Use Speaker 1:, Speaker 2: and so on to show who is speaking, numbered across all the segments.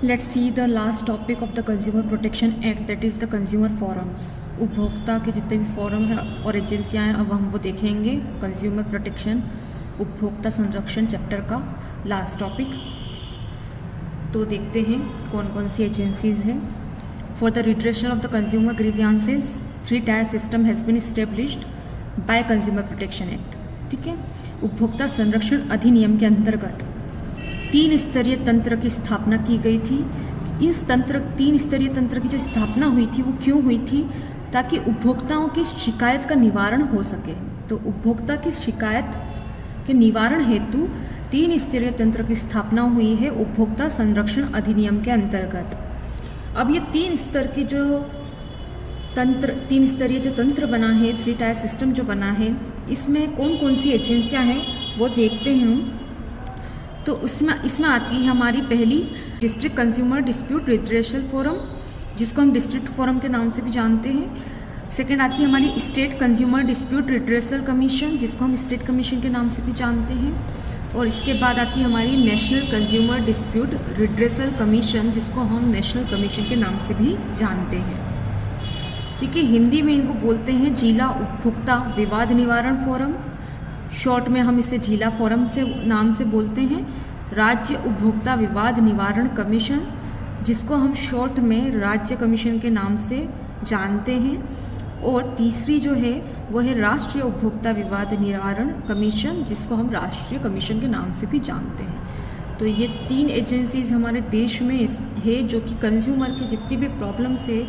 Speaker 1: Let's see the last topic of the consumer protection act, that is the consumer forums. उपभोक्ता के जितने भी forum हैं और एजेंसियां हैं अब हम वो देखेंगे। कंज्यूमर प्रोटेक्शन उपभोक्ता संरक्षण चैप्टर का लास्ट टॉपिक। तो देखते हैं कौन कौन सी एजेंसीज हैं। For the redressal of the consumer grievances 3 tier system has been established by consumer protection act. ठीक है, उपभोक्ता संरक्षण अधिनियम के अंतर्गत 3 स्तरीय तंत्र की स्थापना की गई थी। इस 3 स्तरीय तंत्र की जो स्थापना हुई थी वो क्यों हुई थी? ताकि उपभोक्ताओं की शिकायत का निवारण हो सके। तो उपभोक्ता की शिकायत के निवारण हेतु 3 स्तरीय तंत्र की स्थापना हुई है उपभोक्ता संरक्षण अधिनियम के अंतर्गत। अब ये 3 स्तर की जो तंत्र, 3 स्तरीय जो तंत्र बना है, 3 टायर सिस्टम जो बना है, इसमें कौन कौन सी एजेंसियां हैं वो देखते हैं। तो इसमें आती है हमारी पहली district consumer dispute redressal forum, जिसको हम डिस्ट्रिक्ट फोरम के नाम से भी जानते हैं। सेकंड आती है हमारी state consumer dispute redressal commission, जिसको हम स्टेट कमीशन के नाम से भी जानते हैं। और इसके बाद आती है हमारी national consumer dispute redressal commission, जिसको हम नेशनल कमीशन के नाम से भी जानते हैं। ठीक है, हिंदी में इनको बोलते हैं जिला उपभोक्ता विवाद निवारण फोरम, शॉर्ट में हम इसे जिला फोरम से नाम से बोलते हैं। राज्य उपभोक्ता विवाद निवारण कमीशन, जिसको हम शॉर्ट में राज्य कमीशन के नाम से जानते हैं। और तीसरी जो है वो है राष्ट्रीय उपभोक्ता विवाद निवारण कमीशन, जिसको हम राष्ट्रीय कमीशन के नाम से भी जानते हैं। तो ये 3 एजेंसीज हमारे देश में है जो कि कंज्यूमर के जितनी भी प्रॉब्लम्स है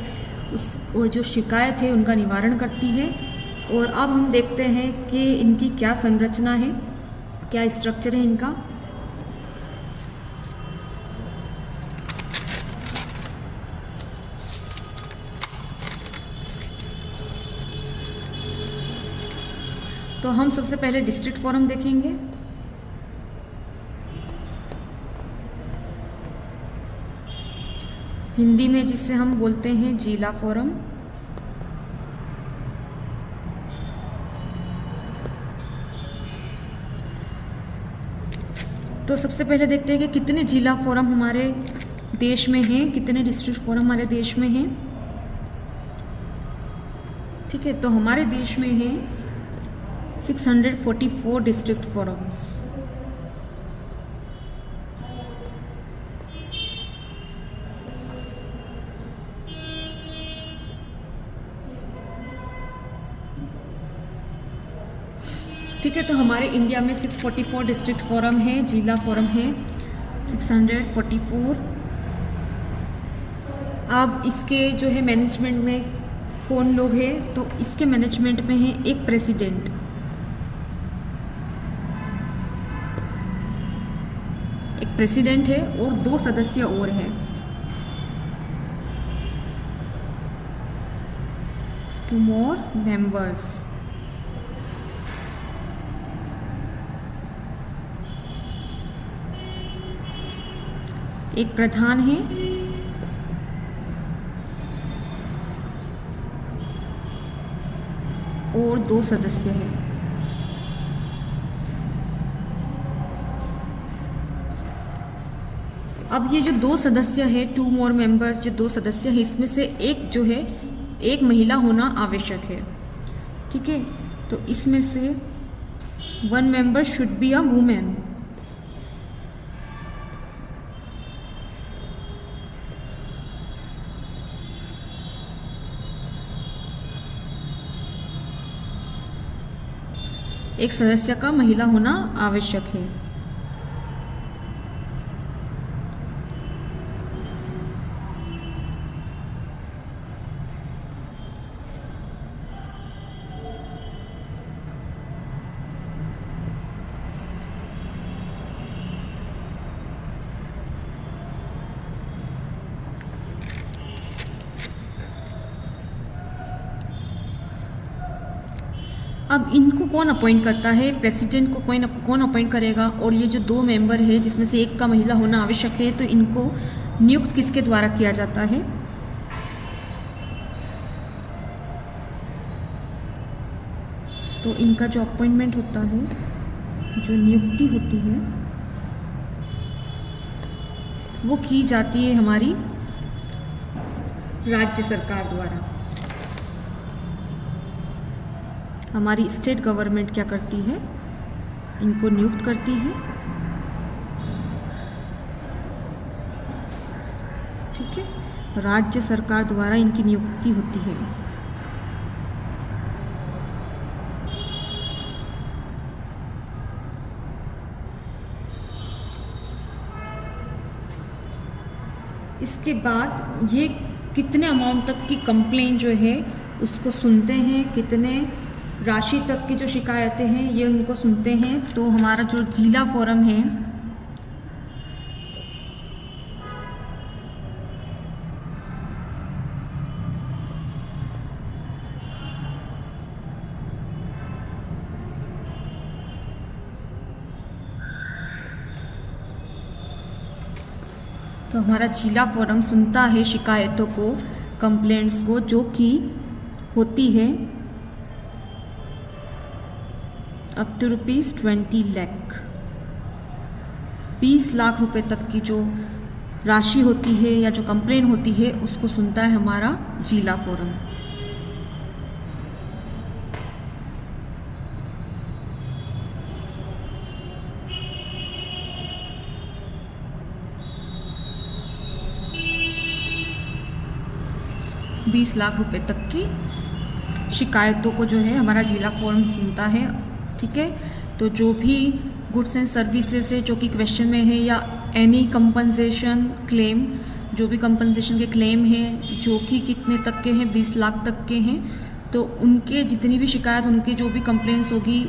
Speaker 1: उस और जो शिकायत है उनका निवारण करती है। और अब हम देखते हैं कि इनकी क्या संरचना है, क्या स्ट्रक्चर है इनका। तो हम सबसे पहले डिस्ट्रिक्ट फोरम देखेंगे। हिंदी में जिससे हम बोलते हैं जिला फोरम। तो सबसे पहले देखते हैं कि कितने जिला फोरम हमारे देश में हैं, कितने डिस्ट्रिक्ट फोरम हमारे देश में हैं। ठीक है, तो हमारे देश में हैं 644 डिस्ट्रिक्ट फोरम्स। ठीक है, तो हमारे इंडिया में 644 डिस्ट्रिक्ट फोरम है, जिला फोरम है 644। अब इसके जो है मैनेजमेंट में कौन लोग हैं? तो इसके मैनेजमेंट में है एक प्रेसिडेंट, है और 2 सदस्य और हैं। 2 more members। एक प्रधान है और 2 सदस्य हैं। अब ये जो 2 सदस्य है, 2 more members, जो 2 सदस्य है, इसमें से एक जो है एक महिला होना आवश्यक है। ठीक है, तो इसमें से 1 member should be a women. एक सदस्य का महिला होना आवश्यक है। अब इनको कौन अपॉइंट करता है? प्रेसिडेंट को कौन अपॉइंट करेगा? और ये जो 2 मेंबर है जिसमें से एक का महिला होना आवश्यक है, तो इनको नियुक्त किसके द्वारा किया जाता है? तो इनका जो अपॉइंटमेंट होता है, जो नियुक्ति होती है, वो की जाती है हमारी राज्य सरकार द्वारा। हमारी स्टेट गवर्नमेंट क्या करती है, इनको नियुक्त करती है। ठीक है, राज्य सरकार द्वारा इनकी नियुक्ति होती है। इसके बाद ये कितने अमाउंट तक की कंप्लेंट जो है उसको सुनते हैं, कितने राशि तक की जो शिकायतें हैं ये उनको सुनते हैं। तो हमारा जो जिला फोरम है तो हमारा जिला फोरम सुनता है शिकायतों को, कंप्लेंट्स को, जो कि होती है अप टू ₹20 लाख, 20 लाख रुपए तक की जो राशि होती है या जो कंप्लेन होती है उसको सुनता है हमारा जिला फोरम। ₹20 लाख रुपए तक की शिकायतों को जो है हमारा जिला फोरम सुनता है। ठीक है, तो जो भी गुड्स एंड सर्विसेज है जो कि क्वेश्चन में है, या एनी कंपनसेशन क्लेम, जो भी कंपनसेशन के क्लेम हैं जो कि कितने तक के हैं, 20 लाख तक के हैं, तो उनके जितनी भी शिकायत, उनकी जो भी कंप्लेंट्स होगी,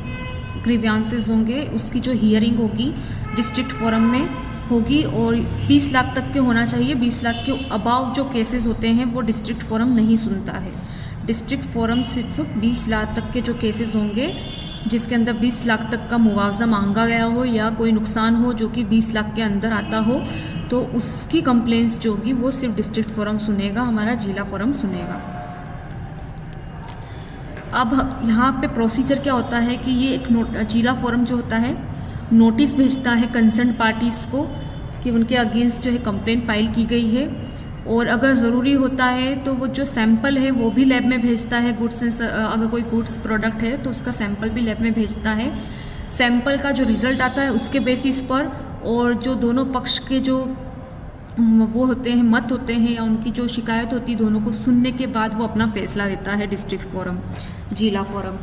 Speaker 1: ग्रीवियांसेस होंगे, उसकी जो हियरिंग होगी डिस्ट्रिक्ट फोरम में होगी। और 20 लाख तक के होना चाहिए। 20 लाख के अबाव जो केसेस होते हैं वो डिस्ट्रिक्ट फोरम नहीं सुनता है। डिस्ट्रिक्ट फोरम सिर्फ 20 लाख तक के जो केसेस होंगे जिसके अंदर 20 लाख तक का मुआवजा मांगा गया हो या कोई नुकसान हो जो कि 20 लाख के अंदर आता हो, तो उसकी कंप्लेंट्स जो होगी वो सिर्फ डिस्ट्रिक्ट फोरम सुनेगा, हमारा जिला फोरम सुनेगा। अब यहाँ पे प्रोसीजर क्या होता है कि ये एक जिला फोरम जो होता है नोटिस भेजता है कंसर्न पार्टीज़ को कि उनके अगेंस्ट जो है कंप्लेंट फाइल की गई है, और अगर ज़रूरी होता है तो वो जो सैंपल है वो भी लैब में भेजता है। गुड्स एंड अगर कोई गुड्स प्रोडक्ट है तो उसका सैंपल भी लैब में भेजता है। सैंपल का जो रिज़ल्ट आता है उसके बेसिस पर, और जो दोनों पक्ष के जो वो होते हैं, मत होते हैं या उनकी जो शिकायत होती है, दोनों को सुनने के बाद वो अपना फैसला देता है डिस्ट्रिक्ट फोरम, जिला फोरम।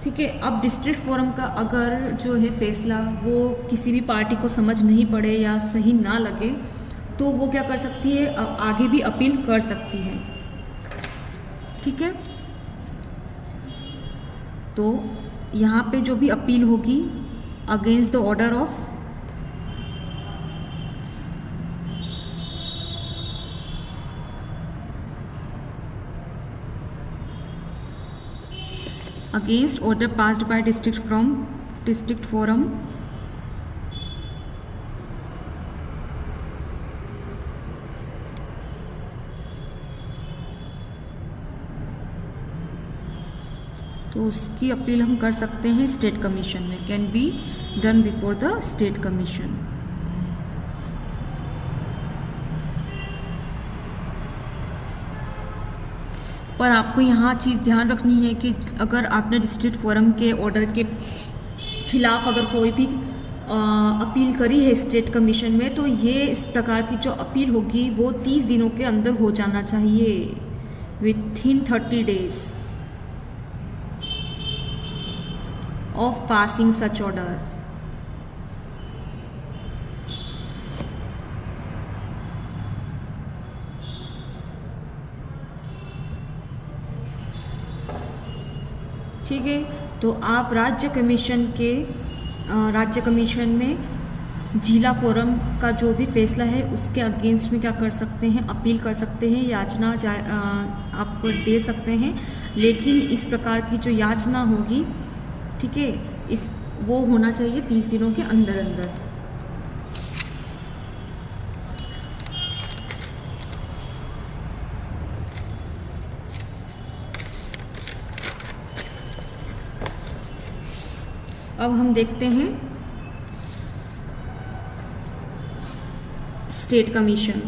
Speaker 1: ठीक है, अब डिस्ट्रिक्ट फोरम का अगर जो है फैसला वो किसी भी पार्टी को समझ नहीं पड़े या सही ना लगे तो वो क्या कर सकती है, आगे भी अपील कर सकती है। ठीक है, तो यहाँ पे जो भी अपील होगी against the order of against order passed by district forum तो उसकी अपील हम कर सकते हैं स्टेट कमीशन में, can be done before the state commission. पर आपको यहाँ चीज़ ध्यान रखनी है कि अगर आपने डिस्ट्रिक्ट फोरम के ऑर्डर के खिलाफ अगर कोई भी अपील करी है स्टेट कमीशन में, तो ये इस प्रकार की जो अपील होगी वो 30 दिनों के अंदर हो जाना चाहिए, within 30 days of passing such order. ठीक है, तो आप राज्य कमीशन में जिला फोरम का जो भी फैसला है उसके अगेंस्ट में क्या कर सकते हैं, अपील कर सकते हैं, याचना आप दे सकते हैं। लेकिन इस प्रकार की जो याचना होगी, ठीक है, वो होना चाहिए 30 दिनों के अंदर अंदर। अब हम देखते हैं स्टेट कमीशन,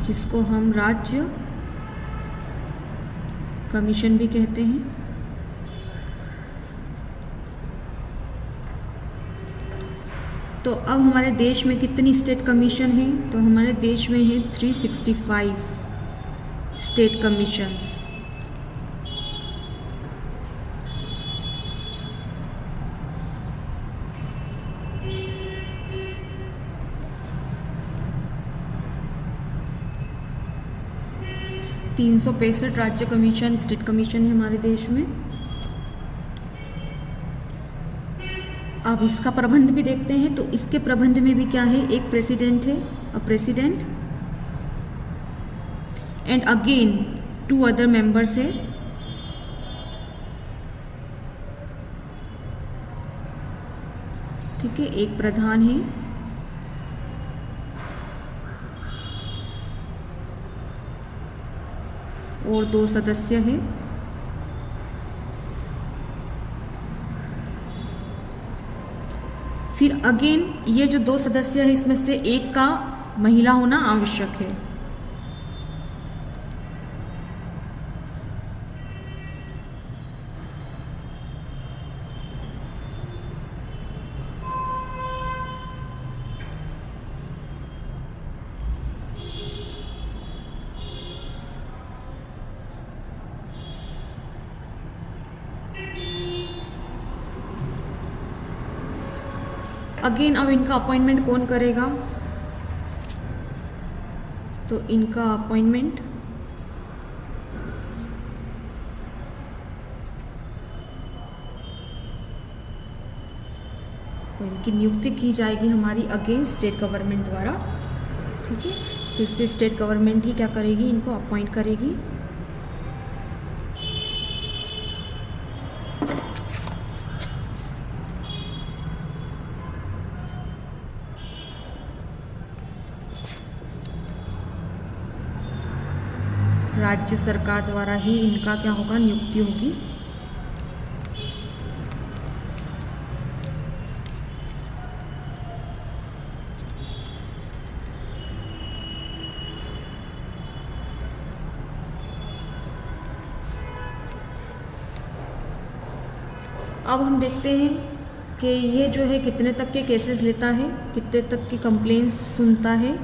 Speaker 1: जिसको हम राज्य कमीशन भी कहते हैं। तो अब हमारे देश में कितनी स्टेट कमीशन है? तो हमारे देश में है 365 स्टेट कमीशंस। तीन 365 राज्य कमीशन, स्टेट कमीशन है हमारे देश में। अब इसका प्रबंध भी देखते हैं। तो इसके प्रबंध में भी क्या है? एक प्रेसिडेंट है, a president, and again 2 other members है। ठीक है, एक प्रधान है और 2 सदस्य है। फिर अगेन ये जो 2 सदस्य है इसमें से एक का महिला होना आवश्यक है। अगेन अब इनका अपॉइंटमेंट कौन करेगा? तो इनका अपॉइंटमेंट इनकी नियुक्ति की जाएगी हमारी अगेन स्टेट गवर्नमेंट द्वारा। ठीक है, फिर से स्टेट गवर्नमेंट ही क्या करेगी? इनको अपॉइंट करेगी। राज्य सरकार द्वारा ही इनका क्या होगा? नियुक्ति होगी। अब हम देखते हैं कि ये जो है कितने तक के केसेस लेता है, कितने तक की कंप्लेंट्स सुनता है।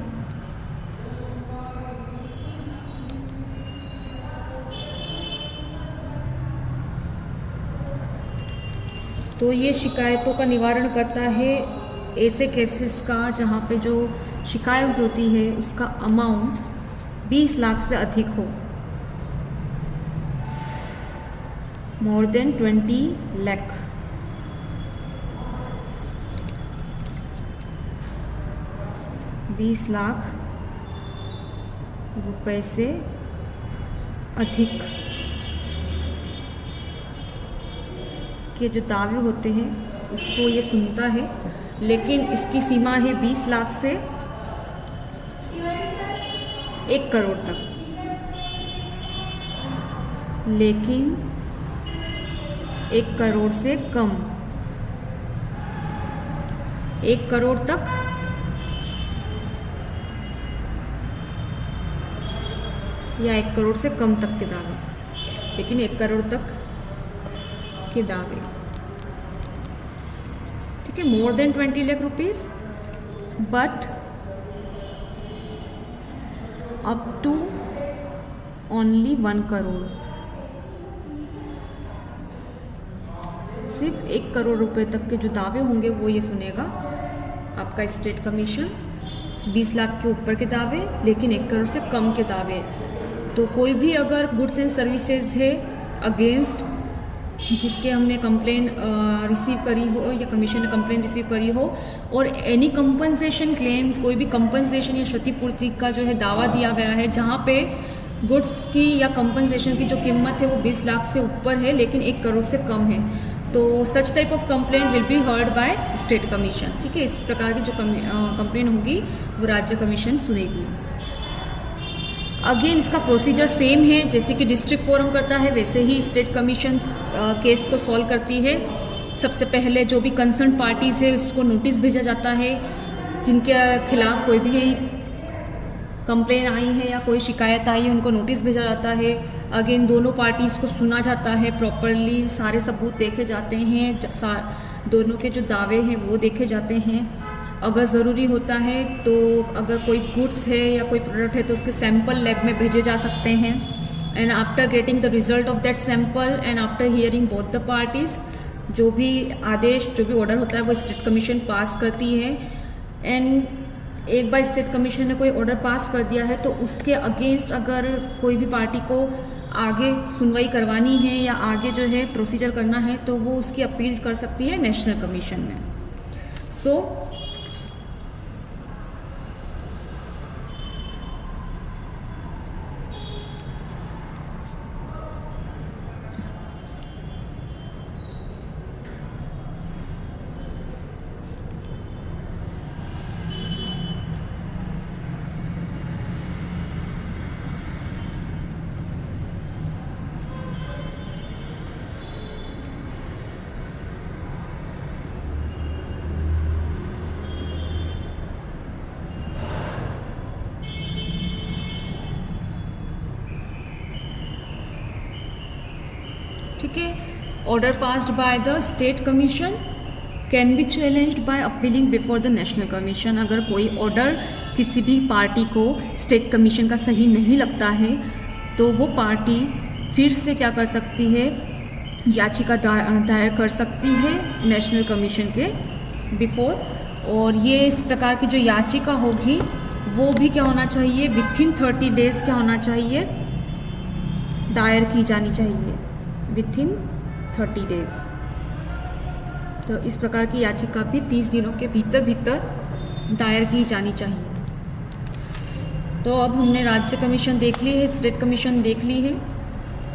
Speaker 1: तो ये शिकायतों का निवारण करता है ऐसे केसेस का जहाँ पे जो शिकायत होती है उसका अमाउंट 20 लाख से अधिक हो, मोर देन 20 लाख। $20 लाख से अधिक के जो दावे होते हैं उसको ये सुनता है, लेकिन इसकी सीमा है 20 लाख से 1 करोड़ तक। लेकिन 1 करोड़ से कम, 1 करोड़ तक या 1 करोड़ से कम तक के दावे, लेकिन 1 करोड़ तक के दावे। ठीक है, more than 20 lakh rupees but up to only 1 crore. सिर्फ 1 करोड़ रुपए तक के जो दावे होंगे वो ये सुनेगा आपका स्टेट कमीशन। 20 लाख के ऊपर के दावे, लेकिन 1 करोड़ से कम के दावे। तो कोई भी अगर गुड्स एंड सर्विसेज है अगेंस्ट जिसके हमने कंप्लेन रिसीव करी हो या कमीशन ने कंप्लेन रिसीव करी हो, और एनी कंपनसेशन क्लेम, कोई भी कंपनसेशन या क्षतिपूर्ति का जो है दावा दिया गया है जहाँ पे गुड्स की या कंपनसेशन की जो कीमत है वो 20 लाख से ऊपर है लेकिन 1 करोड़ से कम है, तो such type of complaint will be heard by state commission. ठीक है, इस प्रकार की जो कंप्लेन होगी वो राज्य कमीशन सुनेगी। अगेन इसका प्रोसीजर सेम है, जैसे कि डिस्ट्रिक्ट फोरम करता है वैसे ही स्टेट कमीशन केस को सॉल्व करती है। सबसे पहले जो भी कंसर्न पार्टीज है उसको नोटिस भेजा जाता है, जिनके खिलाफ कोई भी कंप्लेन आई है या कोई शिकायत आई है उनको नोटिस भेजा जाता है। अगेन दोनों पार्टीज़ को सुना जाता है प्रॉपरली, सारे सबूत देखे जाते हैं, दोनों के जो दावे हैं वो देखे जाते हैं। अगर ज़रूरी होता है तो अगर कोई गुड्स है या कोई प्रोडक्ट है तो उसके सैंपल लैब में भेजे जा सकते हैं। And after getting the result of that sample and after hearing both the parties, जो भी आदेश जो भी ऑर्डर होता है वो स्टेट कमीशन पास करती है। एंड एक बार स्टेट कमीशन ने कोई ऑर्डर पास कर दिया है तो उसके अगेंस्ट अगर कोई भी पार्टी को आगे सुनवाई करवानी है या आगे जो है प्रोसीजर करना है तो वो उसकी अपील कर सकती है नेशनल कमीशन में। सो ठीक है, order passed by the state commission can be challenged by appealing before the national commission. अगर कोई ऑर्डर किसी भी पार्टी को स्टेट कमीशन का सही नहीं लगता है तो वो पार्टी फिर से क्या कर सकती है, याचिका दायर कर सकती है नेशनल कमीशन के बिफोर। और ये इस प्रकार की जो याचिका होगी वो भी क्या होना चाहिए, विथिन 30 डेज क्या होना चाहिए, दायर की जानी चाहिए विथिन 30 डेज। तो इस प्रकार की याचिका भी 30 दिनों के भीतर दायर की जानी चाहिए। तो अब हमने राज्य कमीशन देख ली है, स्टेट कमीशन देख ली है,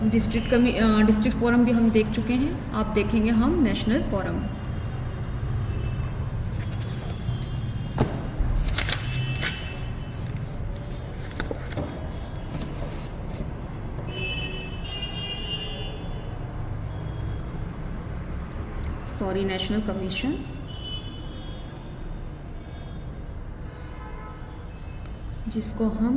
Speaker 1: डिस्ट्रिक्ट फोरम भी हम देख चुके हैं। आप देखेंगे हम नेशनल फोरम। नेशनल कमीशन, जिसको हम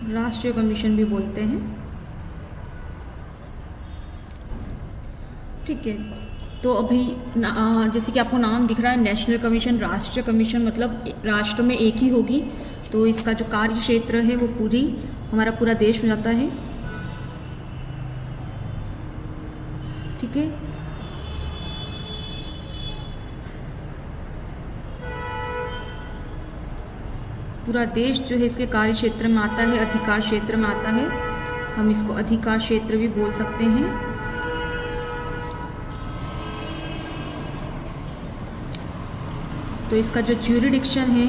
Speaker 1: राष्ट्रीय कमीशन भी बोलते हैं। ठीक है, तो अभी जैसे कि आपको नाम दिख रहा है नेशनल कमीशन, राष्ट्रीय कमीशन मतलब राष्ट्र में एक ही होगी, तो इसका जो कार्य क्षेत्र है वो हमारा पूरा देश हो जाता है। ठीक है, पूरा देश जो है इसके कार्य क्षेत्र में आता है, अधिकार क्षेत्र में आता है। हम इसको अधिकार क्षेत्र भी बोल सकते हैं। तो इसका जो ज्यूरिडिक्शन है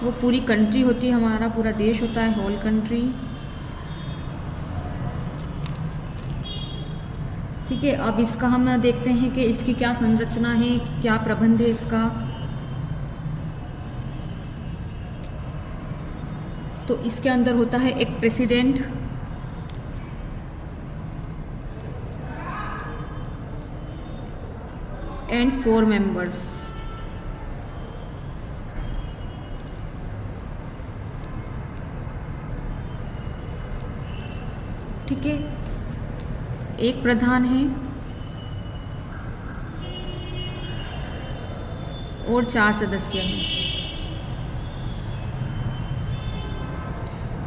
Speaker 1: वो पूरी कंट्री होती है, हमारा पूरा देश होता है, होल कंट्री। ठीक है, अब इसका हम देखते हैं कि इसकी क्या संरचना है, क्या प्रबंध है इसका। तो इसके अंदर होता है एक प्रेसिडेंट, एंड 4 मेंबर्स। ठीक है, एक प्रधान है और 4 सदस्य हैं।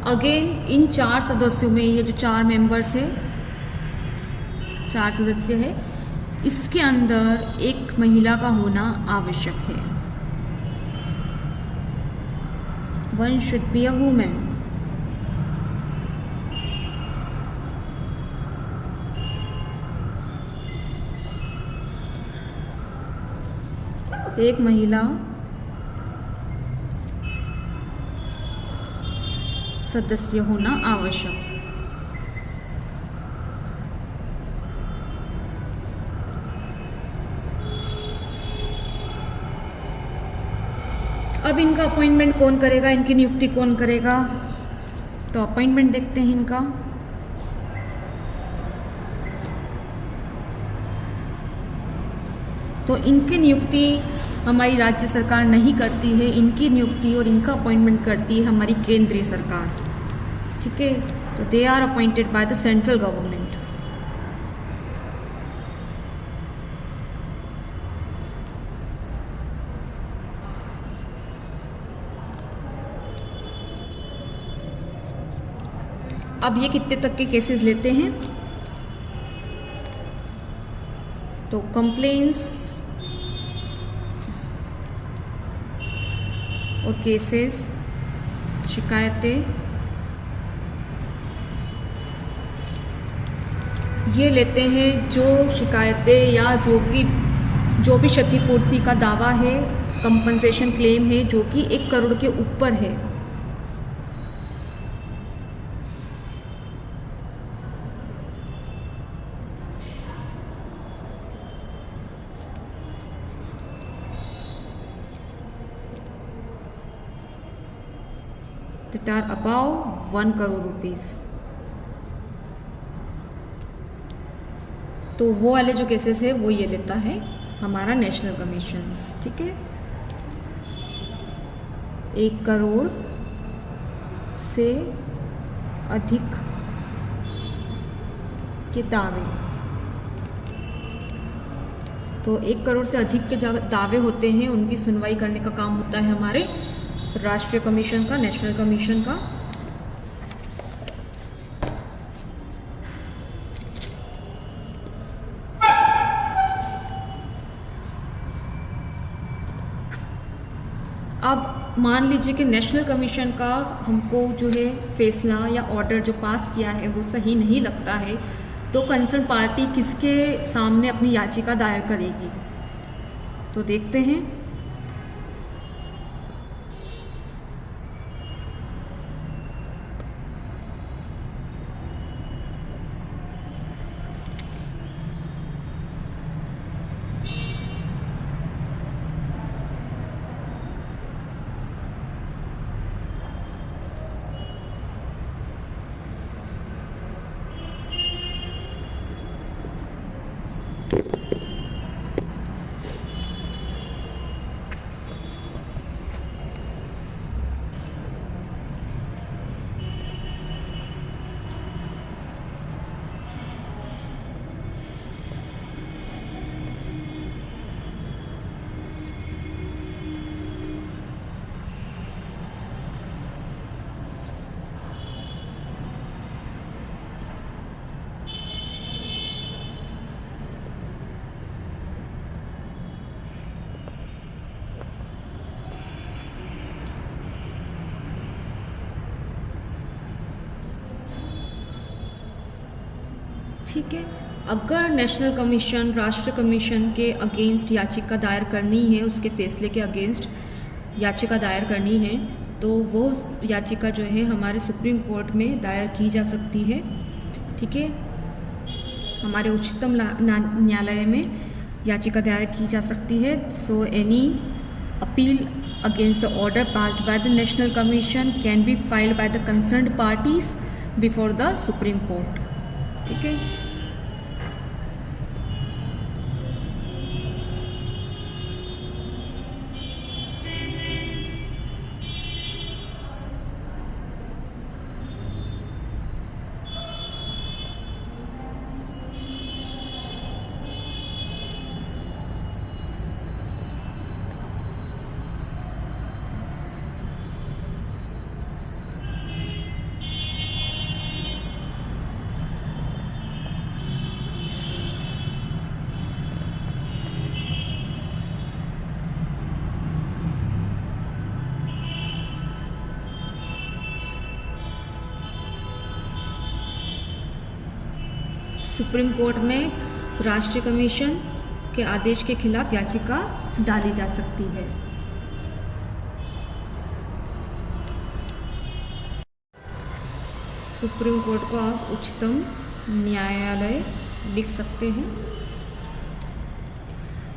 Speaker 1: अगेन इन 4 सदस्यों में ये जो 4 मेंबर्स है, 4 सदस्य है, इसके अंदर एक महिला का होना आवश्यक है। One should be a women. एक महिला सदस्य होना आवश्यक। अब इनका अपॉइंटमेंट कौन करेगा, इनकी नियुक्ति कौन करेगा? तो अपॉइंटमेंट देखते हैं इनका। तो इनकी नियुक्ति हमारी राज्य सरकार नहीं करती है, इनकी नियुक्ति और इनका अपॉइंटमेंट करती है हमारी केंद्रीय सरकार। ठीक है, तो they are appointed by the central government. अब ये कितने तक के केसेस लेते हैं? तो कंप्लेंट्स और केसेस, शिकायतें, ये लेते हैं जो शिकायतें या जो भी क्षतिपूर्ति का दावा है, कंपनसेशन क्लेम है जो कि 1 करोड़ के ऊपर है। that are above 1 crore rupees। तो वो वाले जो केसेस है वो ये लेता है हमारा नेशनल कमीशन। ठीक है, 1 करोड़ से अधिक के दावे, तो 1 करोड़ से अधिक के दावे होते हैं, उनकी सुनवाई करने का काम होता है हमारे राष्ट्रीय कमीशन का, नेशनल कमीशन का। अब मान लीजिए कि नेशनल कमीशन का हमको जो है फैसला या ऑर्डर जो पास किया है वो सही नहीं लगता है, तो कंसर्न पार्टी किसके सामने अपनी याचिका दायर करेगी? तो देखते हैं। ठीक है, अगर नेशनल कमीशन राष्ट्रीय कमीशन के अगेंस्ट याचिका दायर करनी है, उसके फैसले के अगेंस्ट याचिका दायर करनी है, तो वो याचिका जो है हमारे सुप्रीम कोर्ट में दायर की जा सकती है। ठीक है, हमारे उच्चतम न्यायालय में याचिका दायर की जा सकती है। So any appeal against the order passed by the national commission can be filed by the concerned parties before the supreme court. ठीक है, सुप्रीम कोर्ट में राष्ट्रीय कमीशन के आदेश के खिलाफ याचिका डाली जा सकती है। सुप्रीम कोर्ट को आप उच्चतम न्यायालय लिख सकते हैं।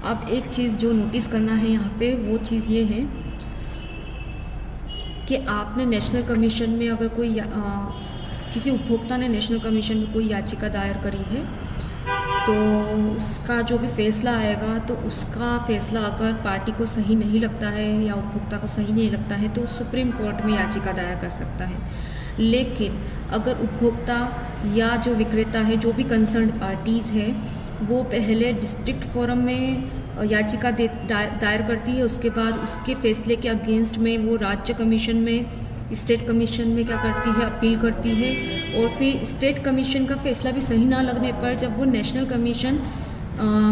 Speaker 1: अब एक चीज़ जो नोटिस करना है यहाँ पे, वो चीज़ ये है कि आपने नेशनल कमीशन में अगर कोई किसी उपभोक्ता ने नेशनल कमीशन में कोई याचिका दायर करी है, तो उसका जो भी फैसला आएगा, तो उसका फैसला अगर पार्टी को सही नहीं लगता है या उपभोक्ता को सही नहीं लगता है तो सुप्रीम कोर्ट में याचिका दायर कर सकता है। लेकिन अगर उपभोक्ता या जो विक्रेता है, जो भी कंसर्न पार्टीज़ है, वो पहले डिस्ट्रिक्ट फोरम में याचिका दायर करती है, उसके बाद उसके फैसले के अगेंस्ट में वो राज्य कमीशन में, स्टेट कमीशन में क्या करती है, अपील करती है। और फिर स्टेट कमीशन का फैसला भी सही ना लगने पर जब वो नेशनल कमीशन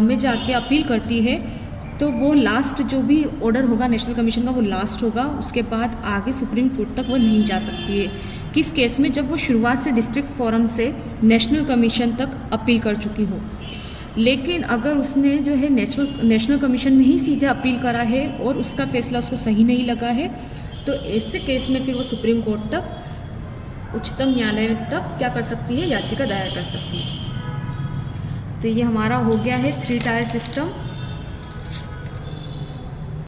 Speaker 1: में जाके अपील करती है, तो वो लास्ट जो भी ऑर्डर होगा नेशनल कमीशन का, वो लास्ट होगा। उसके बाद आगे सुप्रीम कोर्ट तक वो नहीं जा सकती है। किस केस में? जब वो शुरुआत से डिस्ट्रिक्ट फोरम से नेशनल कमीशन तक अपील कर चुकी हो। लेकिन अगर उसने जो है नेशनल कमीशन में ही सीधे अपील करा है और उसका फैसला उसको सही नहीं लगा है, तो ऐसे केस में फिर वो सुप्रीम कोर्ट तक, उच्चतम न्यायालय तक क्या कर सकती है, याचिका दायर कर सकती है। तो ये हमारा हो गया है 3 टायर सिस्टम।